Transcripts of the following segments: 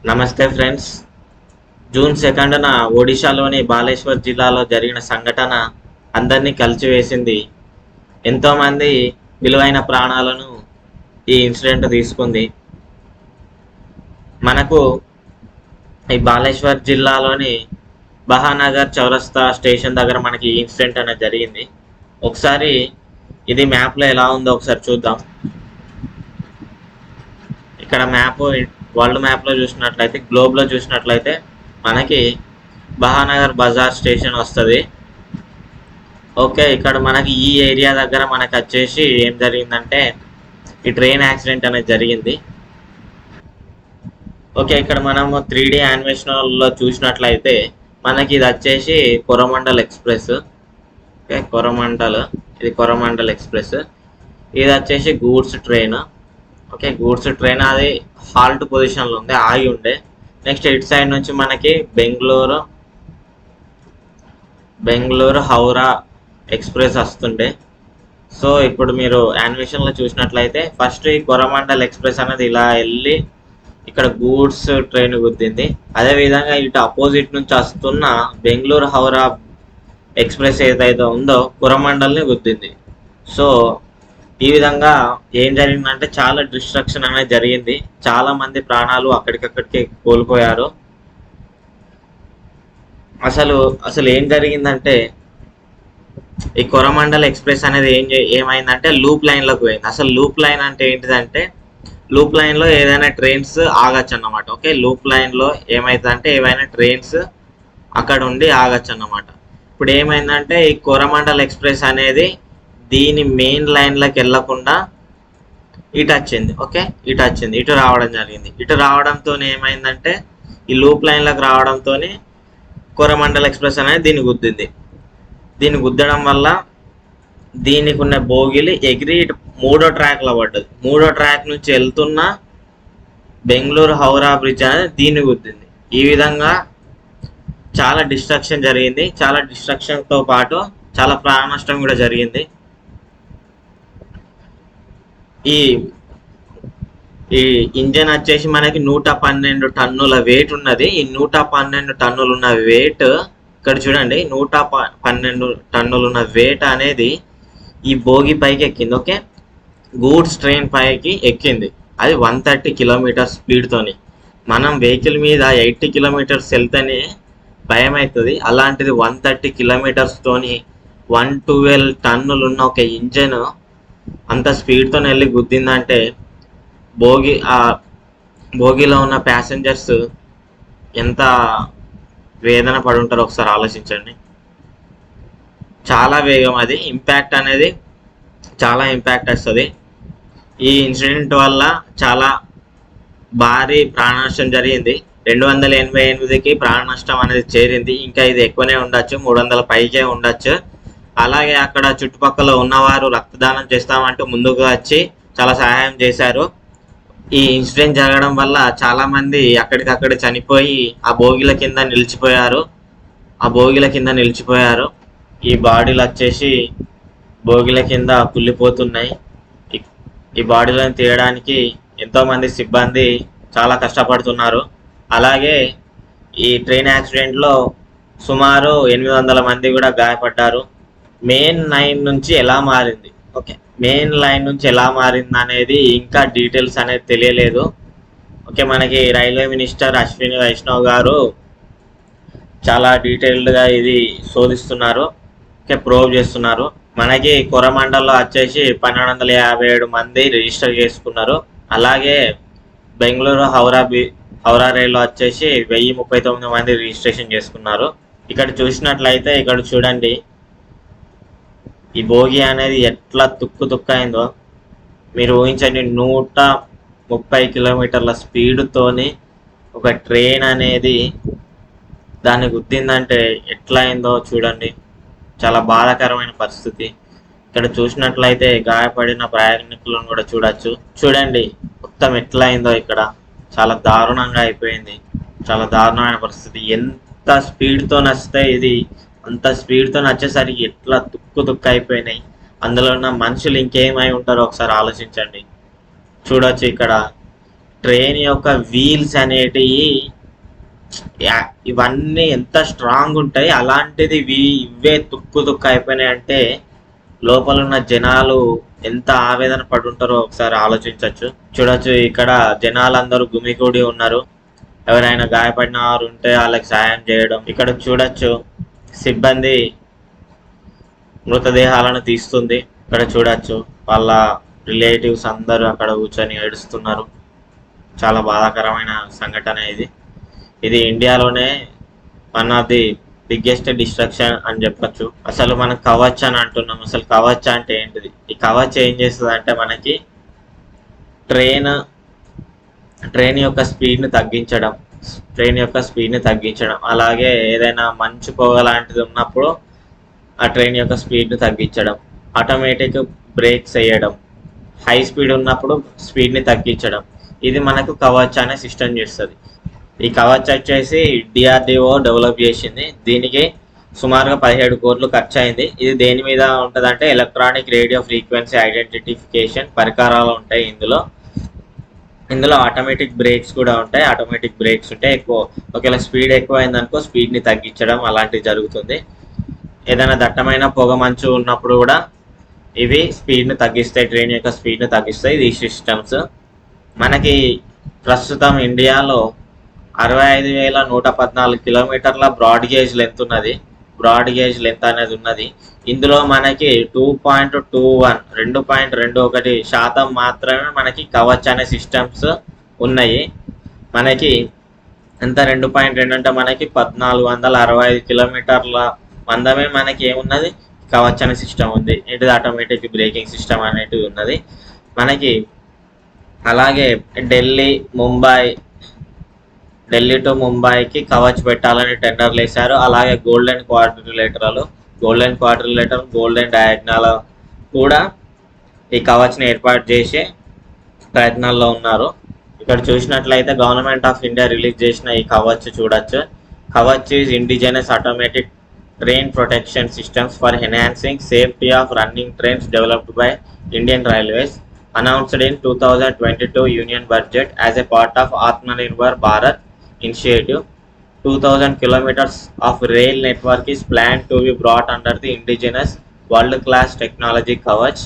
నమస్తే friends. June 2న ఒడిశాలోని బాలేశ్వర్ జిల్లాలో జరిగిన సంఘటన అందరినీ కలిచివేసింది. ఎంతోమంది విలువైన ప్రాణాలను ఈ ఇన్సిడెంట్ తీసుకుంది. మనకు ఈ బాలేశ్వర్ జిల్లాలోని బహానగర్ చౌరస్తా స్టేషన్ దగ్గర మనకి ఈ ఇన్సిడెంట్ అనేది జరిగింది. ఒకసారి ఇది మ్యాప్లో ఎలా ఉందో ఒకసారి చూద్దాం. ఇక్కడ మ్యాప్ వరల్డ్ మ్యాప్లో చూసినట్లయితే, గ్లోబ్లో చూసినట్లయితే మనకి బహానగర్ బజార్ స్టేషన్ వస్తుంది. ఓకే, ఇక్కడ మనకి ఈ ఏరియా దగ్గర మనకు వచ్చేసి ఏం జరిగిందంటే ఈ ట్రైన్ యాక్సిడెంట్ అనేది జరిగింది. ఓకే, ఇక్కడ మనము 3D యానిమేషన్లో చూసినట్లయితే మనకి ఇది వచ్చేసి కొరమండల్ ఎక్స్ప్రెస్. ఓకే, ఇది కొరమండల్ ఎక్స్ప్రెస్. ఇది వచ్చేసి goods train. Okay, goods train అది హాల్ట్ పొజిషన్లో ఉంది, ఆగి ఉండే. నెక్స్ట్ ఇటు సైడ్ నుంచి మనకి బెంగళూరు హౌరా ఎక్స్ప్రెస్ వస్తుండే. సో ఇప్పుడు మీరు యానిమేషన్లో చూసినట్లయితే ఫస్ట్ ఈ కొరమండల్ ఎక్స్ప్రెస్ అనేది ఇలా వెళ్ళి ఇక్కడ గూడ్స్ ట్రైన్ గుద్దింది. అదేవిధంగా ఇటు అపోజిట్ నుంచి వస్తున్న బెంగళూరు హౌరా ఎక్స్ప్రెస్ ఏదైతే ఉందో కొరమండల్ని గుద్దింది. సో ఈ విధంగా ఏం జరిగిందంటే చాలా డిస్ట్రక్షన్ అనేది జరిగింది. చాలా మంది ప్రాణాలు అక్కడికక్కడికి కోల్పోయారు. అసలు ఏం జరిగిందంటే ఈ కొరమండల్ ఎక్స్ప్రెస్ అనేది ఏమైందంటే లూప్ లైన్లోకి పోయింది. అసలు లూప్ లైన్ అంటే ఏంటిదంటే లూప్ లైన్లో ఏదైనా ట్రైన్స్ ఆగచ్చు అన్నమాట. ఓకే, లూప్ లైన్లో ఏమైందంటే ఏవైనా ట్రైన్స్ అక్కడ ఉండి ఆగచ్చు అన్నమాట. ఇప్పుడు ఏమైందంటే ఈ కొరమండల్ ఎక్స్ప్రెస్ అనేది దీని మెయిన్ లైన్లోకి వెళ్ళకుండా ఇటు వచ్చింది. ఓకే, ఇటు రావడం జరిగింది. ఇటు రావడంతో ఏమైందంటే ఈ లూప్ లైన్లోకి రావడంతో కొరమండల్ ఎక్స్ప్రెస్ అనేది దీన్ని గుద్దింది. దీన్ని గుద్దడం వల్ల దీనికి ఉన్న బోగిలు ఎగిరి మూడో ట్రాక్లో పడ్డది. మూడో ట్రాక్ నుంచి వెళ్తున్న బెంగళూరు హౌరా బ్రిడ్జ్ అనేది దీన్ని గుద్దింది. ఈ విధంగా చాలా డిస్ట్రక్షన్ జరిగింది. చాలా డిస్ట్రక్షన్తో పాటు చాలా ప్రాణ నష్టం కూడా జరిగింది. ఈ ఇంజన్ వచ్చేసి మనకి 112 టన్నుల వెయిట్ ఉన్నది. ఈ 112 టన్నులు ఉన్న వెయిట్ ఇక్కడ చూడండి, 112 టన్నులు ఉన్న వెయిట్ అనేది ఈ బోగి పైకి ఎక్కింది. ఓకే, గూడ్స్ ట్రైన్ పైకి ఎక్కింది. అది 130 కిలోమీటర్స్ స్పీడ్తోని. మనం వెహికల్ మీద 80 కిలోమీటర్స్ వెళ్తేనే భయం అవుతుంది. అలాంటిది 130 కిలోమీటర్స్తోని 112 టన్నులు ఉన్న ఒక ఇంజన్ అంత స్పీడ్తో వెళ్ళి గుద్దిందంటే బోగిలో ఉన్న ప్యాసింజర్స్ ఎంత వేదన పడి ఉంటారో ఒకసారి ఆలోచించండి. చాలా వేగం, అది ఇంపాక్ట్ అనేది చాలా ఇంపాక్ట్ వస్తుంది. ఈ ఇన్సిడెంట్ వల్ల చాలా భారీ ప్రాణ నష్టం జరిగింది. 288కి ప్రాణ నష్టం అనేది చేరింది. ఇంకా ఇది ఎక్కువనే ఉండొచ్చు, 300 పైకే ఉండొచ్చు. అలాగే అక్కడ చుట్టుపక్కల ఉన్నవారు రక్తదానం చేస్తామంటూ ముందుకు వచ్చి చాలా సహాయం చేశారు. ఈ ఇన్సిడెంట్ జరగడం వల్ల చాలా మంది అక్కడికక్కడ చనిపోయి ఆ బోగిల కింద నిలిచిపోయారు. ఈ బాడీలు వచ్చేసి బోగిల కింద కుళ్ళిపోతున్నాయి. ఈ బాడీలను తీయడానికి ఎంతోమంది సిబ్బంది చాలా కష్టపడుతున్నారు. అలాగే ఈ ట్రైన్ యాక్సిడెంట్లో సుమారు 800 మంది కూడా గాయపడ్డారు. మెయిన్ లైన్ నుంచి ఎలా మారింది, ఓకే, మెయిన్ లైన్ నుంచి ఎలా మారింది అనేది ఇంకా డీటెయిల్స్ అనేది తెలియలేదు. ఓకే, మనకి రైల్వే మినిస్టర్ అశ్విని వైష్ణవ్ గారు చాలా డీటెయిల్డ్గా ఇది శోధిస్తున్నారు. ఓకే, ప్రోవ్ చేస్తున్నారు. మనకి కొరమండల్లో వచ్చేసి 1257 మంది రిజిస్టర్ చేసుకున్నారు. అలాగే బెంగళూరు హౌరా రైల్లో వచ్చేసి 1039 మంది రిజిస్ట్రేషన్ చేసుకున్నారు. ఇక్కడ చూసినట్లయితే ఇక్కడ చూడండి, ఈ బోగి అనేది ఎట్లా తుక్కైందో మీరు ఊహించండి. 130 కిలోమీటర్ల స్పీడ్తోని ఒక ట్రైన్ అనేది దాన్ని గుద్దిందంటే ఎట్లా అయిందో చూడండి. చాలా బాధాకరమైన పరిస్థితి. ఇక్కడ చూసినట్లయితే గాయపడిన ప్రయాణికులను కూడా చూడొచ్చు. చూడండి మొత్తం ఎట్లా అయిందో. ఇక్కడ చాలా దారుణంగా అయిపోయింది. చాలా దారుణమైన పరిస్థితి. ఎంత స్పీడ్తో నచ్చితే ఇది అంత స్పీడ్తో వచ్చేసరికి ఎట్లా తుక్కు అయిపోయినాయి. అందులో ఉన్న మనుషులు ఇంకేమై ఉంటారో ఒకసారి ఆలోచించండి. చూడొచ్చు ఇక్కడ ట్రైన్ యొక్క వీల్స్ అనేటివి ఇవన్నీ ఎంత స్ట్రాంగ్ ఉంటాయి, అలాంటిది ఇవే తుక్కు తుక్కు అయిపోయినాయి అంటే లోపల ఉన్న జనాలు ఎంత ఆవేదన పడుంటారో ఒకసారి ఆలోచించవచ్చు. చూడొచ్చు, ఇక్కడ జనాలందరూ గుమికూడి ఉన్నారు. ఎవరైనా గాయపడిన వారు ఉంటే వాళ్ళకి సాయం చేయడం. ఇక్కడ చూడొచ్చు, సిబ్బంది మృతదేహాలను తీస్తుంది. ఇక్కడ చూడొచ్చు, వాళ్ళ రిలేటివ్స్ అందరూ అక్కడ కూర్చొని ఏడుస్తున్నారు. చాలా బాధాకరమైన సంఘటన ఇది. ఇది ఇండియాలోనే one of the biggest destruction అని చెప్పచ్చు. అసలు మనం కవచ్ అని అంటున్నాం. అసలు కవచ్ అంటే ఏంటిది? ఈ కవచ్ ఏం చేస్తుంది అంటే మనకి ట్రైన్ యొక్క స్పీడ్ని తగ్గించడం, అలాగే ఏదైనా మంచు పొగ లాంటిది ఉన్నప్పుడు ఆ ట్రైన్ యొక్క స్పీడ్ని తగ్గించడం, ఆటోమేటిక్ బ్రేక్స్ వేయడం, హై స్పీడ్ ఉన్నప్పుడు స్పీడ్ని తగ్గించడం. ఇది మనకు కవచ్ అనే సిస్టమ్ చేస్తుంది. ఈ కవచ్ వచ్చేసి డిఆర్డిఓ డెవలప్ చేసింది. దీనికి సుమారుగా 17 కోట్లు ఖర్చు అయింది. ఇది దేని మీద ఉంటుందంటే ఎలక్ట్రానిక్ రేడియో ఫ్రీక్వెన్సీ ఐడెంటిఫికేషన్ పరికరాలు ఉంటాయి ఇందులో ఆటోమేటిక్ బ్రేక్స్ కూడా ఉంటాయి. ఆటోమేటిక్ బ్రేక్స్ ఉంటే ఒకవేళ స్పీడ్ ఎక్కువైందనుకో స్పీడ్ని తగ్గించడం అలాంటివి జరుగుతుంది. ఏదైనా దట్టమైన పొగ మంచు ఉన్నప్పుడు కూడా ఇవి స్పీడ్ని తగ్గిస్తాయి, ట్రైన్ యొక్క స్పీడ్ని తగ్గిస్తాయి ఈ సిస్టమ్స్. మనకి ప్రస్తుతం ఇండియాలో 65,114 కిలోమీటర్ల బ్రాడ్ గేజ్ లెంత్ అనేది ఉన్నది. ఇందులో మనకి 2.21% మాత్రమే మనకి కవచ్ అనే సిస్టమ్స్ ఉన్నాయి. మనకి ఎంత 2.2 అంటే మనకి 1,465 కిలోమీటర్ల మందమే మనకి ఏమున్నది, కవచ్ అనే సిస్టమ్ ఉంది. ఏంటిది? ఆటోమేటిక్ బ్రేకింగ్ సిస్టమ్ అనేటివి ఉన్నది మనకి. అలాగే ఢిల్లీ టు ముంబైకి కవచ్ పెట్టాలని టెండర్లు వేశారు. అలాగే గోల్డెన్ క్వార్టర్లేటర్, గోల్డెన్ డయాగ్నల్ కూడా ఈ కవచ్ని ఏర్పాటు చేసే ప్రయత్నాల్లో ఉన్నారు. ఇక్కడ చూసినట్లయితే గవర్నమెంట్ ఆఫ్ ఇండియా రిలీజ్ చేసిన ఈ కవచ్ చూడొచ్చు. Kavach is indigenous automatic train protection systems for enhancing safety of running trains developed by Indian railways, announced in 2022 Union Budget as a part of Atmanirbhar Bharat initiative. 2,000 kilometers of rail network is planned to be brought under the indigenous world-class technology Kavach.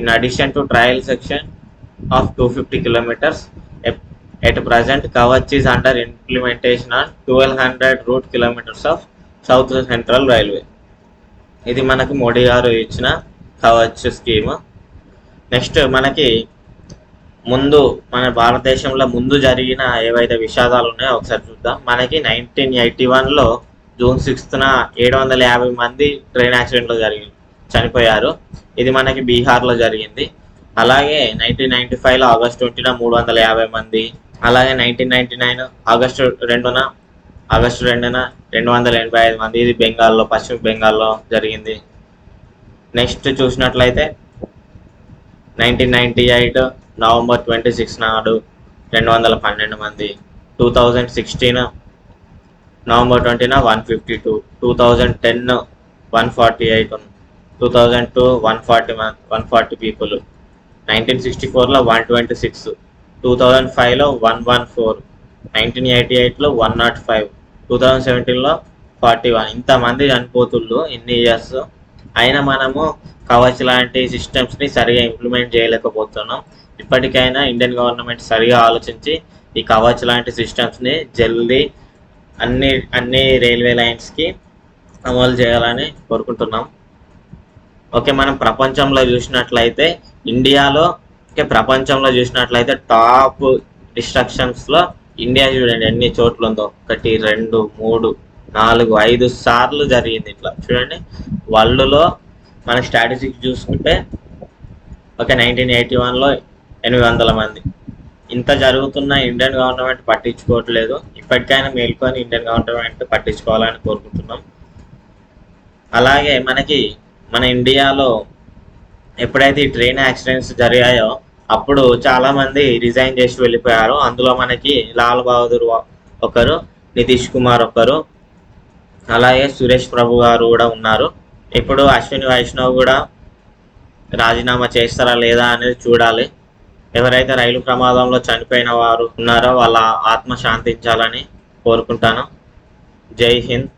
In addition to trial section of 250 kilometers, at present Kavach is under implementation on 1,200 route kilometers of South Central Railway. ఇది మనకు మోడీ గారు ఇచ్చిన Kavach scheme. Next మనకి మన భారతదేశంలో ముందు జరిగిన ఏవైతే విషాదాలు ఉన్నాయో ఒకసారి చూద్దాం. మనకి 1981లో జూన్ 6న 750 మంది ట్రైన్ యాక్సిడెంట్లో చనిపోయారు. ఇది మనకి బీహార్లో జరిగింది. అలాగే 1995లో ఆగస్టు 20న 350 మంది. అలాగే 1999 ఆగస్టు 2న 285 మంది. ఇది పశ్చిమ బెంగాల్లో జరిగింది. నెక్స్ట్ చూసినట్లయితే 1998 నవంబర్ 26 నాడు 212 మంది. 2016 నవంబర్ 20న 152, 2010 148, 2002 140 పీపుల్, 1964లో 126, 2005లో 114, 1988లో 105, 2017లో 41. ఇంతమంది చనిపోతుళ్ళు ఇన్ని ఇయర్స్. అయినా మనము కవచ్ లాంటి సిస్టమ్స్ని సరిగా ఇంప్లిమెంట్ చేయలేకపోతున్నాం. ఇప్పటికైనా ఇండియన్ గవర్నమెంట్ సరిగా ఆలోచించి ఈ కవచ్ లాంటి సిస్టమ్స్ని జల్దీ అన్ని రైల్వే లైన్స్కి అమలు చేయాలని కోరుకుంటున్నాం. ఓకే, మనం ప్రపంచంలో చూసినట్లయితే టాప్ డిస్ట్రక్షన్స్లో ఇండియా చూడండి ఎన్ని చోట్ల ఉందో. 1, 2, 3, 4, 5 సార్లు జరిగింది ఇట్లా. చూడండి, వరల్డ్లో మన స్టాటిస్టిక్స్ చూసుకుంటే 1981లో 800 మంది. ఇంత జరుగుతున్న ఇండియన్ గవర్నమెంట్ పట్టించుకోవట్లేదు. ఇప్పటికైనా మేల్కొని ఇండియన్ గవర్నమెంట్ పట్టించుకోవాలని కోరుకుంటున్నాం. అలాగే మన ఇండియాలో ఎప్పుడైతే ఈ ట్రైన్ యాక్సిడెంట్స్ జరిగాయో అప్పుడు చాలామంది రిజైన్ చేసి వెళ్ళిపోయారు. అందులో మనకి లాల్ బహదూర్ ఒకరు, నితీష్ కుమార్ ఒకరు, అలాగే సురేష్ ప్రభు గారు కూడా ఉన్నారు. ఇప్పుడు అశ్విని వైష్ణవ్ కూడా రాజీనామా చేస్తారా లేదా అనేది చూడాలి. ఎవరైతే రైలు ప్రమాదంలో చనిపోయిన వారు ఉన్నారో వాళ్ళ ఆత్మ శాంతించాలని కోరుకుంటాను. జై హింద్.